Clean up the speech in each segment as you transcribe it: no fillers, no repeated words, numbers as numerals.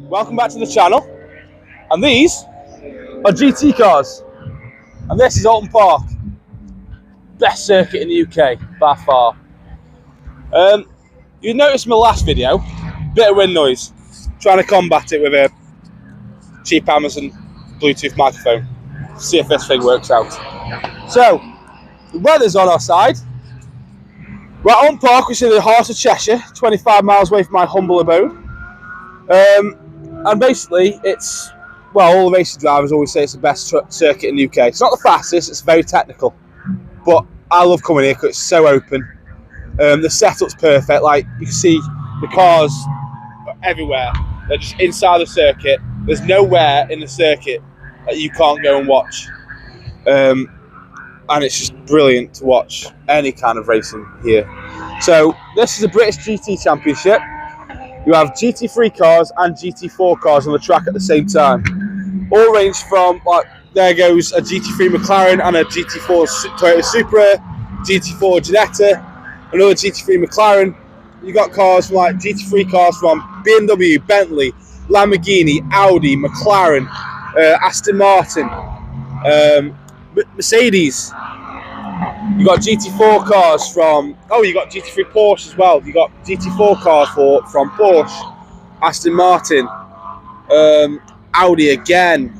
welcome back to the channel. And these are GT cars. And this is Oulton Park. Best circuit in the UK, by far. You noticed in my last video, bit of wind noise. Trying to combat it with a cheap Amazon Bluetooth microphone. See if this thing works out. So, the weather's on our side. We're at Oulton Park, which is in the heart of Cheshire, 25 miles away from my humble abode. And basically, it's, well, all the racing drivers always say it's the best circuit in the UK. It's not the fastest, it's very technical. But I love coming here because it's so open. The setup's perfect. Like, you can see the cars everywhere. They're just inside the circuit. There's nowhere in the circuit that you can't go and watch. And it's just brilliant to watch any kind of racing here. So this is a British GT Championship. You have GT3 cars and GT4 cars on the track at the same time. All range from, like, there goes a GT3 McLaren and a GT4 Toyota Supra, GT4 Ginetta, another GT3 McLaren. You got cars from, like, GT3 cars from BMW, Bentley, Lamborghini, Audi, McLaren, Aston Martin, Mercedes. You got GT4 cars from, you got GT3 Porsche as well. You got GT4 cars from Porsche, Aston Martin, Audi again.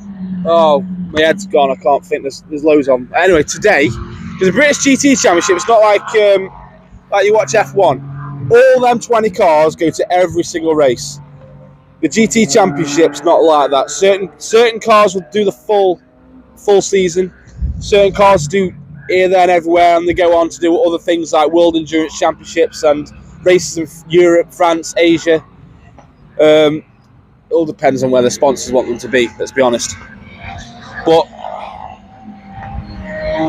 Oh, my head's gone. I can't think. There's loads of them. Anyway, today, there's a British GT Championship. It's not like you watch F1. All them 20 cars go to every single race. The GT Championship's not like that. Certain cars will do the full season. Certain cars do here, there and everywhere, and they go on to do other things like World Endurance Championships and races in Europe, France, Asia. It all depends on where the sponsors want them to be, let's be honest. But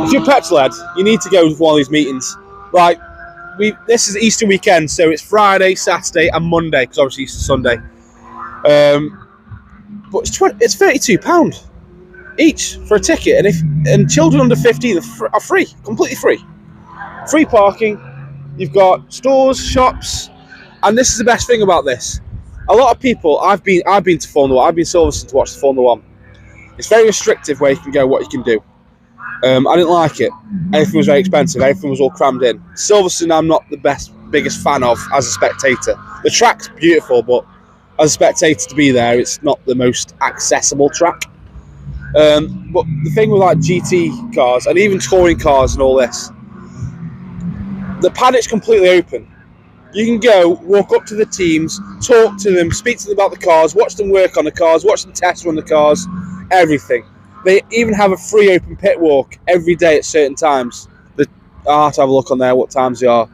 if you're a petrolhead, you need to go to one of these meetings. Like, this is Easter weekend, so it's Friday, Saturday and Monday, because obviously Easter Sunday. But it's £32 each for a ticket, and children under 15 are free, completely free. Free parking. You've got stores, shops, and this is the best thing about this. A lot of people, I've been to Formula 1. I've been Silverstone to watch the Formula 1. It's very restrictive where you can go, what you can do. I didn't like it. Everything was very expensive. Everything was all crammed in. Silverstone, I'm not the biggest fan of as a spectator. The track's beautiful, but as a spectator to be there, it's not the most accessible track. But the thing with like GT cars and even touring cars and all this, the paddock's completely open. You can go, walk up to the teams, talk to them, speak to them about the cars, watch them work on the cars, watch them test run the cars, everything. They even have a free open pit walk every day at certain times. I'll have to have a look on there what times they are.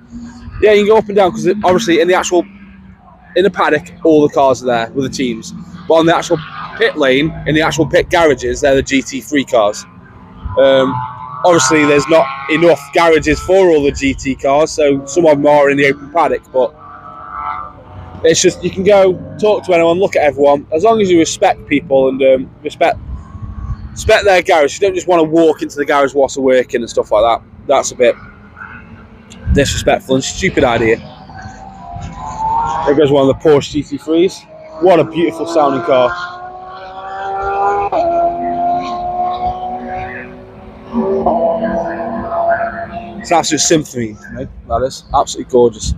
Yeah, you can go up and down because obviously in the paddock, all the cars are there with the teams. But on the actual pit lane, in the actual pit garages, they're the GT3 cars. Obviously, there's not enough garages for all the GT cars, so some of them are in the open paddock. But it's just, you can go, talk to anyone, look at everyone, as long as you respect people and respect their garage. You don't just want to walk into the garage whilst they're working and stuff like that. That's a bit disrespectful and stupid idea. There goes one of the Porsche GT3s. What a beautiful sounding car. It's an absolute symphony, mate. That is absolutely gorgeous.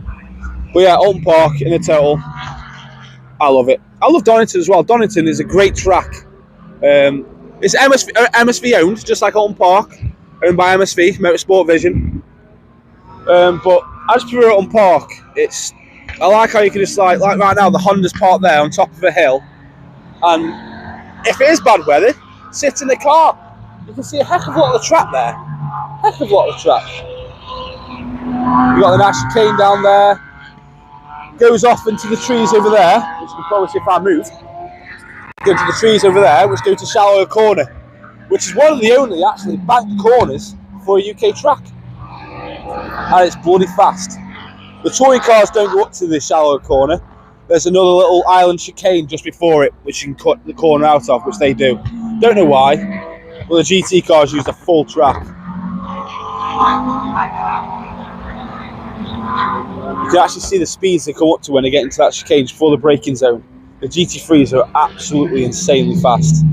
But yeah, Oulton Park in the total, I love it. I love Donington as well. Donington is a great track. It's MSV owned, just like Oulton Park, owned by MSV, Motorsport Vision. But as per Oulton Park, I like how you can just like right now, the Honda's parked there on top of a hill, and if it is bad weather, sit in the car. You can see a heck of a lot of the track there. Heck of a lot of the track. You got the nice chicane down there. Goes off into the trees over there, which you can probably see if I move. Go to the trees over there, which go to Shallow Corner, which is one of the only actually banked corners for a UK track. And it's bloody fast. The touring cars don't go up to the Shallow Corner. There's another little island chicane just before it, which you can cut the corner out of, which they do. Don't know why. Well, the GT cars use the full track. You can actually see the speeds they come up to when they get into that chicane before the braking zone. The GT3s are absolutely insanely fast.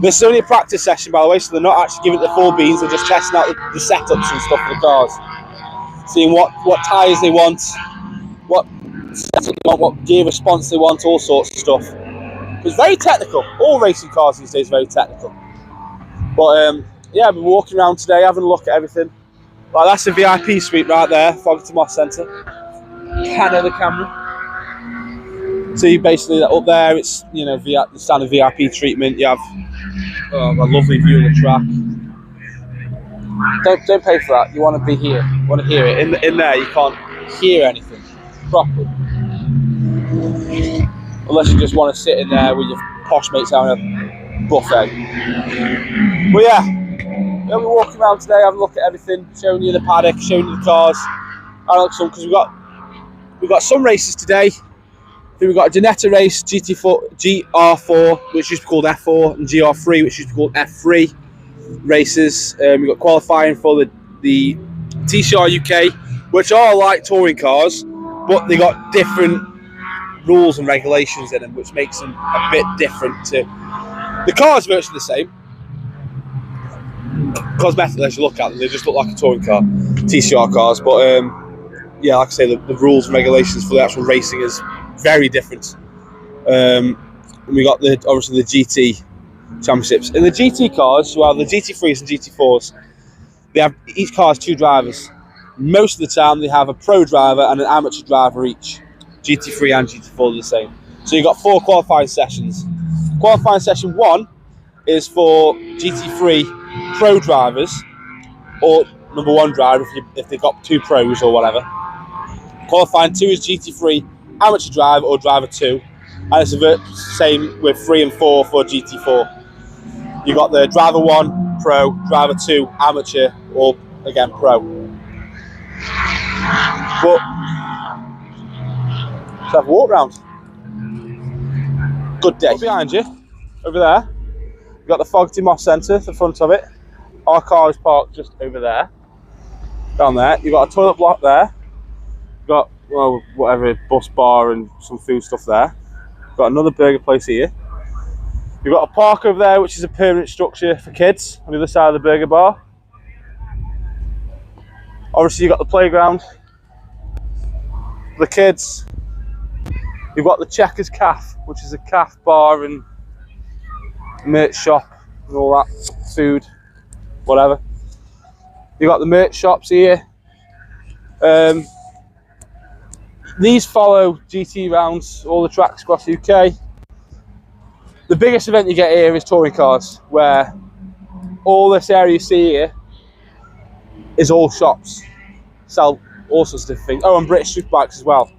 This is only a practice session, by the way, so they're not actually giving it the full beans. They're just testing out the setups and stuff for the cars, seeing what tyres they want, what setup they want, what gear response they want, all sorts of stuff. It's very technical. All racing cars these days are very technical. But yeah, I've been walking around today, having a look at everything. Like, that's a VIP suite right there, Foggerton Moss Centre. Pan of the camera. So you basically, up there, it's, you know, the standard VIP treatment. You have a lovely view of the track. Don't pay for that. You want to be here. You want to hear it. In there, you can't hear anything properly, unless you just want to sit in there with your posh mates having a buffet. But yeah, we're walking around today, having a look at everything, showing you the paddock, showing you the cars. I like some, because we've got some races today. Then we've got a Donetta race, GR4, which used to be called F4, and GR3, which used to be called F3 races. We've got qualifying for the TCR UK, which are like touring cars, but they got different rules and regulations in them, which makes them a bit different to the cars. Virtually the same. Cosmetically, as you look at them, they just look like a touring car, TCR cars. But yeah, like I say, the rules and regulations for the actual racing is very different. And we got obviously the GT championships. In the GT cars, well, the GT3s and GT4s, they have, each car has 2 drivers. Most of the time they have a pro driver and an amateur driver each. GT3 and GT4 are the same. So you've got 4 qualifying sessions. Qualifying session 1 is for GT3 pro drivers, or number 1 driver if they've got 2 pros or whatever. Qualifying 2 is GT3 amateur driver or driver 2, and it's the same with 3 and 4 for GT4. You got the driver 1 pro, driver 2 amateur, or again pro. But let's have a walk round. Good day. Behind you, over there, you've got the Foggerton Moss Centre, the front of it. Our car is parked just over there. Down there, you've got a toilet block there. You've got, well, whatever, bus bar and some food stuff there. You've got another burger place here. You've got a park over there, which is a permanent structure for kids on the other side of the burger bar. Obviously, you've got the playground for the kids. You've got the Checkers Cafe, which is a cafe bar and merch shop and all that food, whatever. You've got the merch shops here. These follow GT rounds, all the tracks across the UK. The biggest event you get here is touring cars, where all this area you see here is all shops. Sell all sorts of different things. Oh, and British Superbikes as well.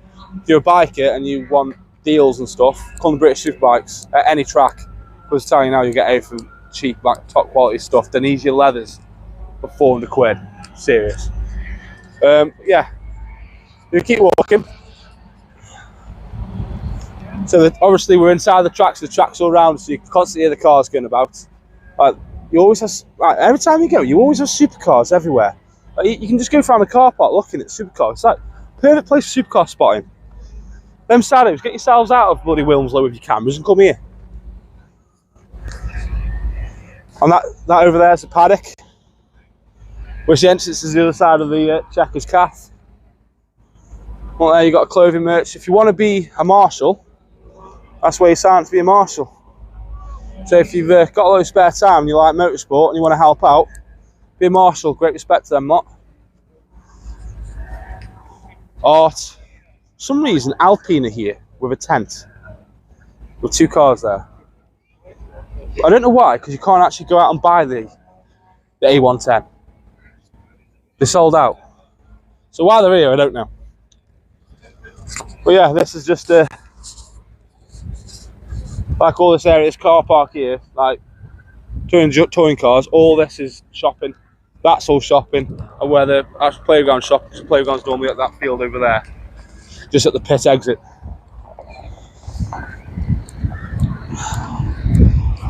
If you're a biker and you want deals and stuff, come to British Superbikes at any track. I was telling you now, you get everything cheap, like top quality stuff. Danesia leathers for 400 quid. Serious. Yeah. You keep walking. So obviously we're inside the tracks. The tracks all around, so you can constantly hear the cars going about. You always have, every time you go, you always have supercars everywhere. You can just go around the car park looking at supercars. It's like perfect place for supercar spotting. Them saddos, get yourselves out of bloody Wilmslow with your cameras and come here. And that over there is the paddock, which the entrance is the other side of the Checkers Cafe. Well, there you got a clothing merch. If you want to be a marshal, that's where you sign to be a marshal. So if you've got a lot of spare time and you like motorsport and you want to help out, be a marshal. Great respect to them lot. Art. For some reason, Alpine are here with a tent with 2 cars there. I don't know why, because you can't actually go out and buy the A110. They're sold out. So why they're here, I don't know. But yeah, this is just like all this area, this car park here, like touring cars. All this is shopping. That's all shopping. And where the actual playground shop, because the playground's normally at that field over there, just at the pit exit.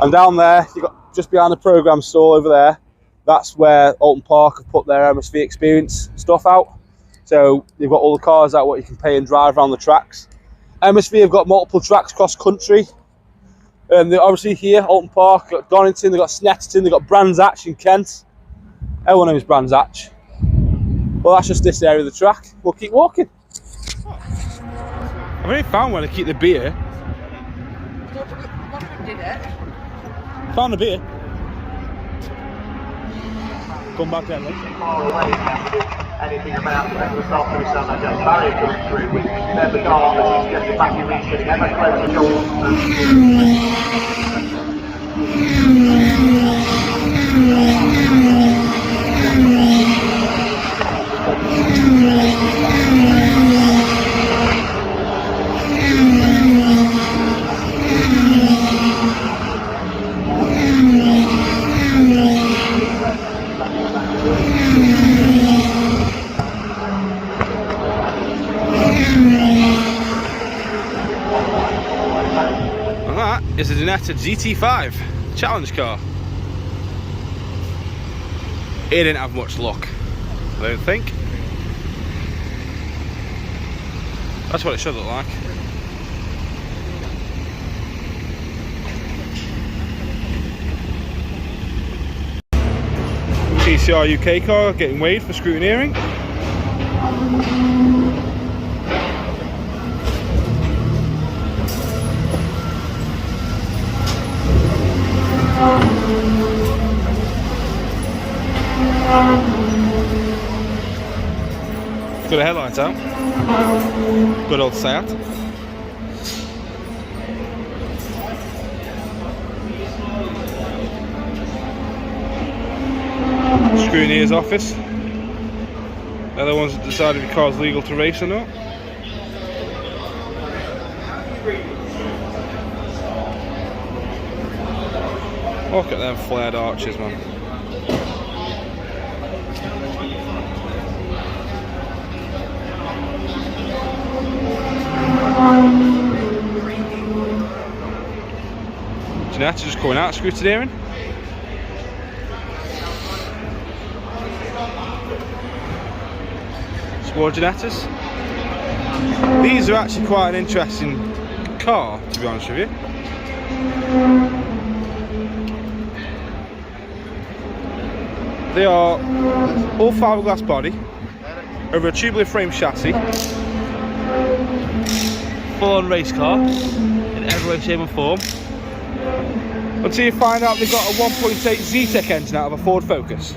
And down there, you got just behind the program store over there. That's where Oulton Park have put their MSV Experience stuff out. So you've got all the cars out, what you can pay and drive around the tracks. MSV have got multiple tracks cross country. They're obviously here, Oulton Park, got Donington, they've got Snetterton, they've got Brands Hatch in Kent. Everyone knows Brands Hatch. Well, that's just this area of the track. We'll keep walking. I've only found where to keep the beer. Found the beer. Come back then, anything about the stop to sound like a barrier coming through. Then the car as he's getting back in reach, getting ever closer to And that is a Donetta GT5 challenge car. It didn't have much luck, I don't think. That's what it should look like. TCR UK car getting weighed for scrutineering. Got the headlights out. Good old Seat. Scrutineer's office. They're the ones that decide if your car's legal to race or not. Look at them flared arches, man. Jeanette just coming out scrutineering. More Janettas. These are actually quite an interesting car, to be honest with you. They are all fiberglass body over a tubular frame chassis, full-on race car in every way, shape and form. Until you find out they've got a 1.8 Z-Tech engine out of a Ford Focus,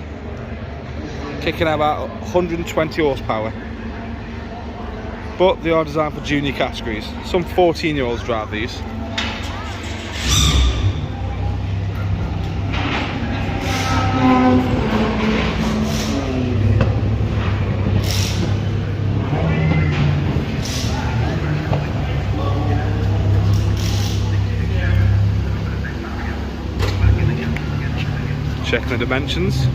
kicking out about 120 horsepower. But they are designed for junior categories. Some 14-year-olds drive these. Checking the dimensions.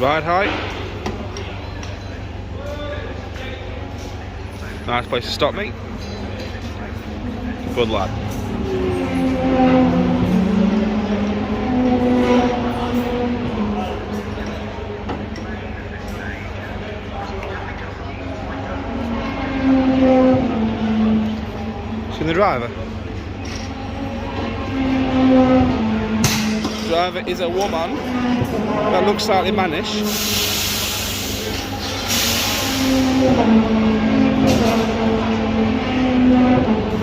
Ride height. Nice place to stop, mate. Good lad. Seen the driver? The driver is a woman that looks slightly mannish.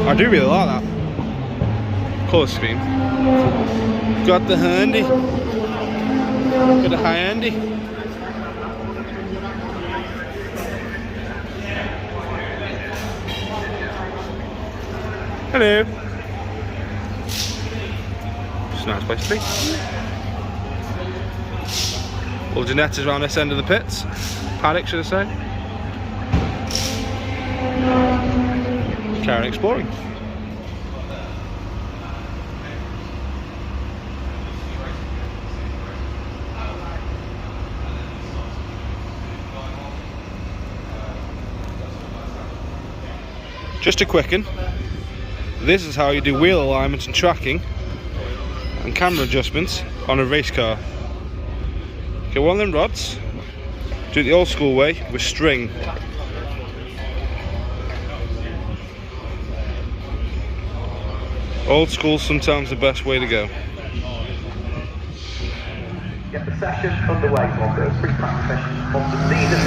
I do really like that colour scheme. Got the handy, got the high handy. Hello. It's a nice place to be. All Janettas around this end of the pits. Paddock, should I say. Carrying exploring. Just a quick one. This is how you do wheel alignment and tracking and camera adjustments on a race car. Get one of them rods, do it the old school way with string. Old school, sometimes the best way to go. Get the session underway on the free practice session of the season.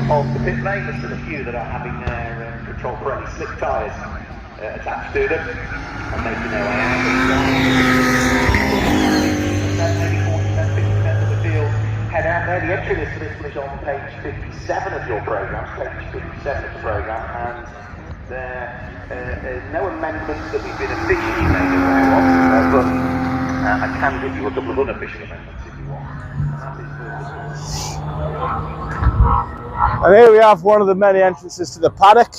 Of the pit lane, there's still a few that are having their control for any slick tyres attached to them and making their way out. Maybe 40%, 50% of the field head out there. The entry list for this one is on page 57 of your programme, page 57 of the programme, and there is no amendments that we've been officially made aware of, but I can give you a couple of unofficial amendments if you want. And here we have one of the many entrances to the paddock.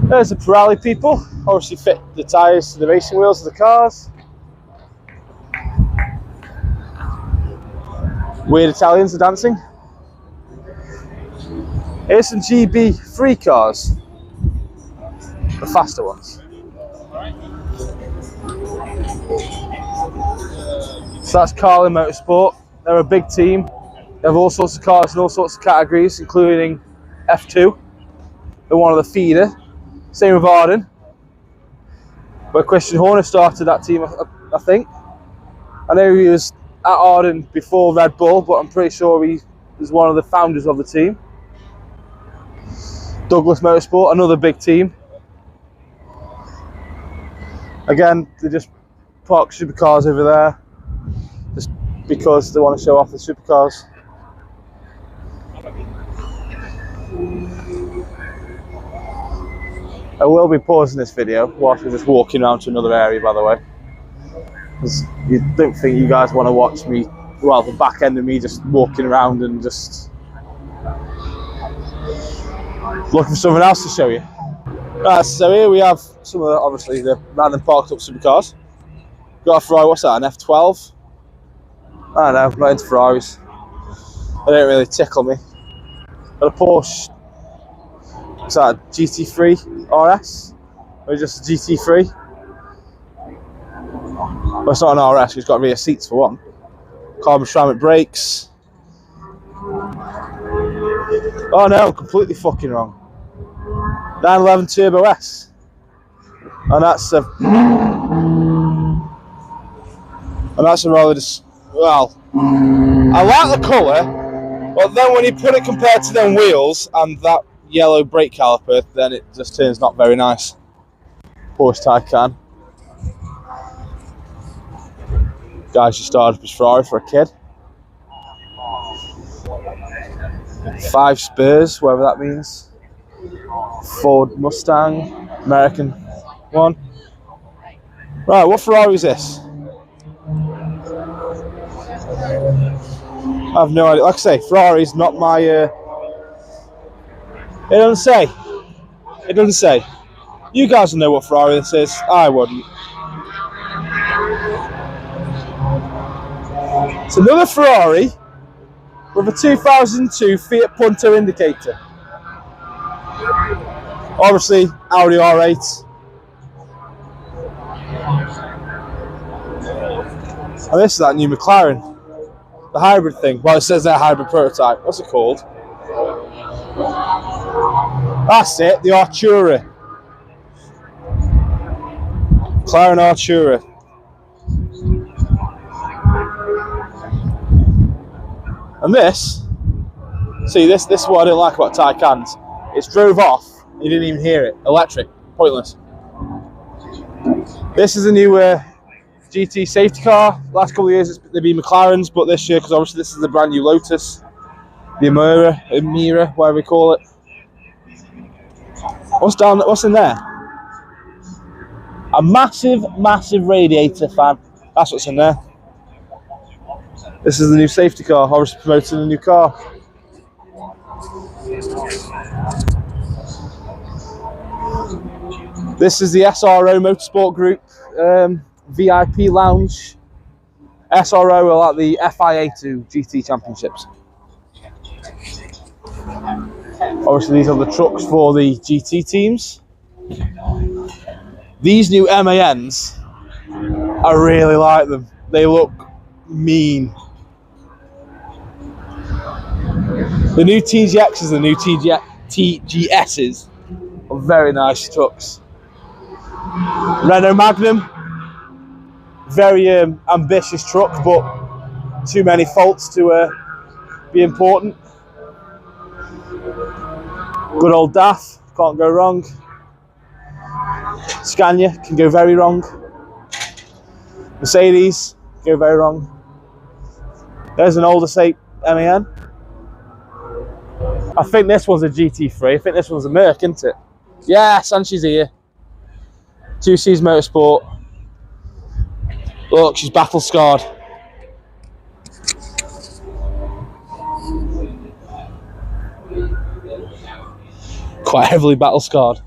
There's the Pirelli people, obviously fit the tyres to the racing wheels of the cars. Weird Italians are dancing. Here's some GB3 cars, the faster ones. So that's Carlin Motorsport, they're a big team. They have all sorts of cars in all sorts of categories, including F2. They're one of the feeder. Same with Arden, where Christian Horner started that team, I think. I know he was at Arden before Red Bull, but I'm pretty sure he was one of the founders of the team. Douglas Motorsport, another big team. Again, they just park supercars over there, just because they want to show off the supercars. I will be pausing this video whilst we're just walking around to another area, by the way, because you don't think you guys want to watch me, well, the back end of me just walking around and just looking for something else to show you. Right, so here we have some of the, obviously, the random parked up supercars. Got a Ferrari, what's that, an F12? I don't know, I'm not into Ferraris. They don't really tickle me. Got a Porsche, what's that, a GT3 RS? Or just a GT3? Well, it's not an RS, it's got rear seats for one. Carbon ceramic brakes. Oh no, completely fucking wrong. 911 Turbo S. And that's a rather well, I like the colour, but then when you put it compared to them wheels and that yellow brake caliper, then it just turns not very nice. Porsche Taycan. Guy just started up his Ferrari for a kid. 5 Spurs, whatever that means. Ford Mustang, American one. Right, what Ferrari is this? I have no idea. Like I say, Ferrari's not my. It doesn't say. It doesn't say. You guys will know what Ferrari this is. I wouldn't. It's another Ferrari with a 2002 Fiat Punto indicator. Obviously, Audi R8. And this is that new McLaren. The hybrid thing. Well, it says that hybrid prototype. What's it called? That's it, the Artura. McLaren Artura. And this See, this is what I don't like about Taycans. It's drove off, you didn't even hear it. Electric, pointless. This is a new GT safety car. Last couple of years they've been McLarens, but this year, because obviously this is the brand new Lotus, the Emira, whatever we call it. What's in there? A massive radiator fan. That's what's in there. This is the new safety car, obviously promoting the new car. This is the SRO Motorsport Group VIP lounge. SRO are like the FIA2 GT Championships. Obviously these are the trucks for the GT teams. These new MANs, I really like them. They look mean. The new TGXs, the new TGSs are very nice trucks. Renault Magnum, very ambitious truck, but too many faults to be important. Good old DAF, can't go wrong. Scania can go very wrong. Mercedes, go very wrong. There's an older shape MAN. I think this one's a GT3. I think this one's a Merc, isn't it? Yes, and she's here. 2C's Motorsport. Look, she's battle scarred. Quite heavily battle scarred.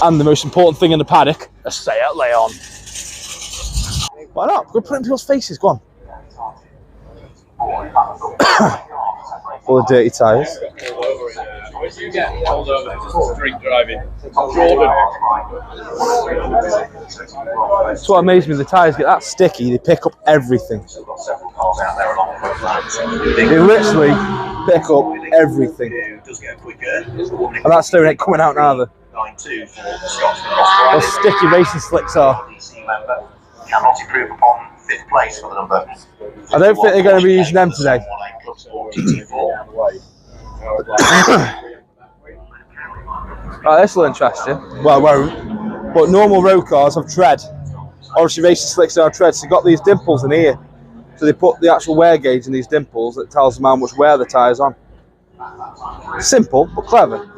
And the most important thing in the paddock, a Seat Leon. Why not? Go put it in people's faces, go on. Full of dirty tyres. You get pulled over for drink driving. Jordan. That's what amazed me, the tyres get that sticky, they pick up everything. They literally pick up everything. And that stone ain't coming out now either. Those sticky racing slicks are. Cannot improve upon 5th place for the number. I don't think they're going to be using them today. Right, this will interest you. Well, it won't. But normal road cars have tread. Obviously, racing slicks are tread. So you've got these dimples in here. So they put the actual wear gauge in these dimples that tells them how much wear the tyre's on. Simple, but clever.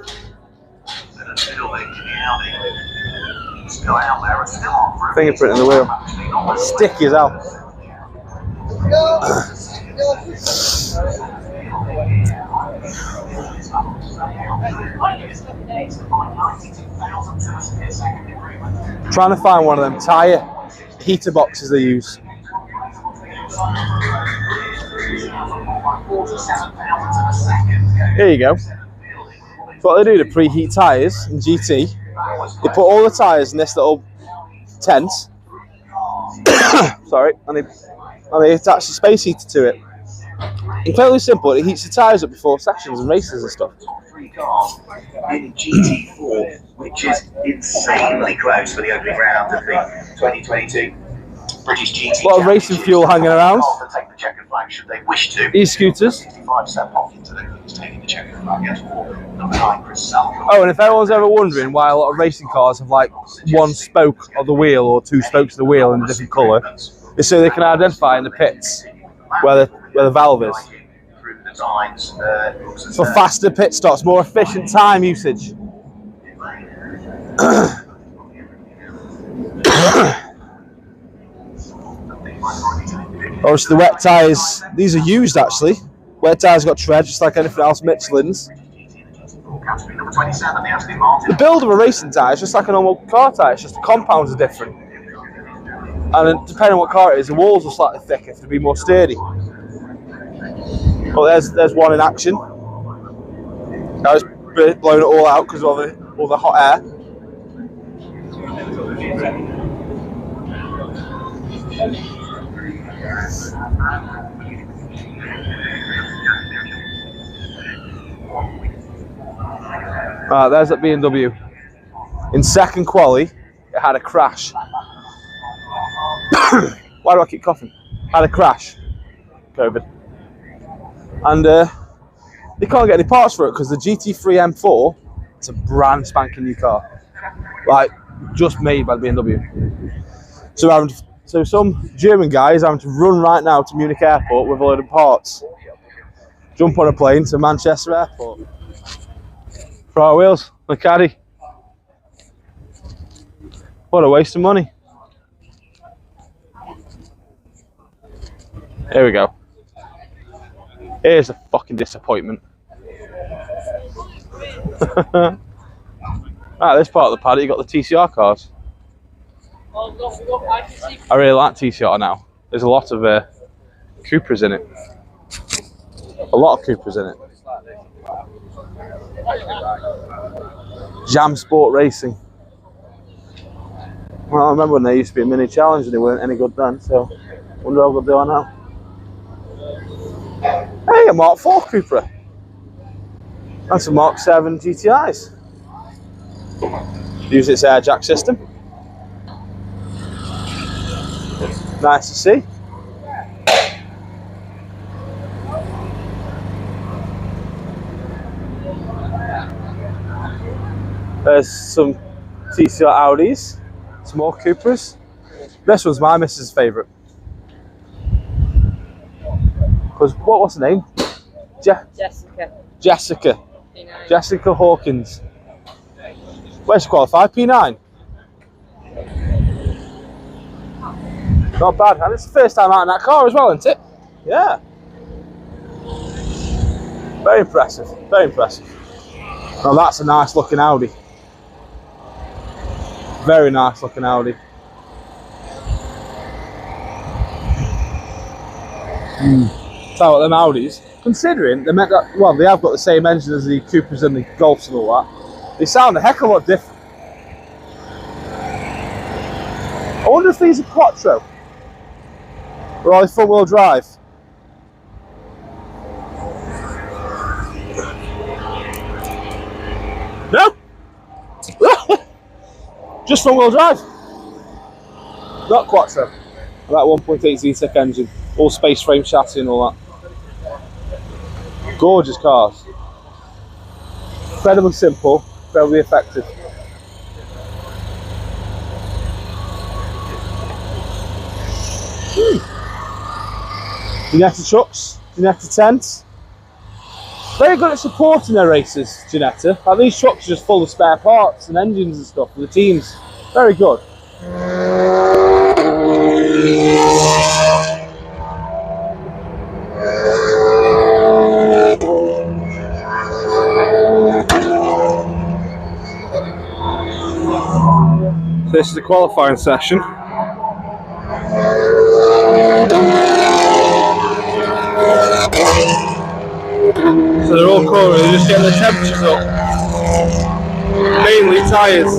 Fingerprint in the wheel. Sticky as hell. Trying to find one of them tyre heater boxes they use. Here you go. That's what they do to preheat tyres in GT. They put all the tyres in this little tent. Sorry, and they attach the space heater to it. Incredibly simple. It heats the tyres up before sessions and races and stuff. In GT4, which is insanely close for the opening round of the 2022 British GT. A lot of racing fuel hanging around. Take the checkered flag should they wish to. E-scooters. 65% off into the taking the checkered flag. Yes, number 9, Chris Salvo. Oh, and if anyone's ever wondering why a lot of racing cars have like one spoke of the wheel or two spokes of the wheel in a different colour, it's so they can identify in the pits where the valve is. For faster pit stops, more efficient time usage. Obviously the wet tyres, these are used actually. Wet tyres got tread just like anything else, Michelin's. The build of a racing tyre is just like a normal car tyre, it's just the compounds are different. And depending on what car it is, the walls are slightly thicker to be more sturdy. But there's one in action. Now it's blown it all out because of all the hot air. There's that BMW. In second quali, it had a crash. Why do I keep coughing? Had a crash. COVID. And they can't get any parts for it because the GT3 M4, it's a brand spanking new car. Like, just made by the BMW. So some German guys having to run right now to Munich Airport with a load of parts. Jump on a plane to Manchester Airport. For our wheels, the caddy. What a waste of money. Here we go. Here's a fucking disappointment. Right, this part of the paddock, you got the TCR cars. I really like TCR now. There's a lot of Cupras in it. A lot of Cupras in it. Jam Sport Racing. Well, I remember when they used to be a mini challenge and they weren't any good then, so I wonder how good they are now. Hey, a Mark 4 Cupra. That's a Mark 7 GTIs. Use its air jack system. Nice to see. There's some TCR Audis, some more Cupras. This one's my missus' favourite. Because what's her name? Jessica. Jessica. P9. Jessica Hawkins. Where's she qualified? P9. Not bad. And it's the first time out in that car as well, isn't it? Yeah. Very impressive. Very impressive. Now that's a nice looking Audi. Very nice looking Audi. Tell you what, them Audis, considering they have got the same engine as the Cupras and the Golfs and all that, they sound a heck of a lot different. I wonder if these are Quattro or are they front-wheel drive? No, just front-wheel drive. Not Quattro. That 1.8 ZTEC engine, all space frame chassis and all that. Gorgeous cars. Incredibly simple, incredibly effective. Ginetta trucks, Ginetta tents. Very good at supporting their races, Ginetta. Like, these trucks are just full of spare parts and engines and stuff for the teams. Very good. This is the qualifying session. So they're all cool, they're just getting the temperatures up. Mainly tyres.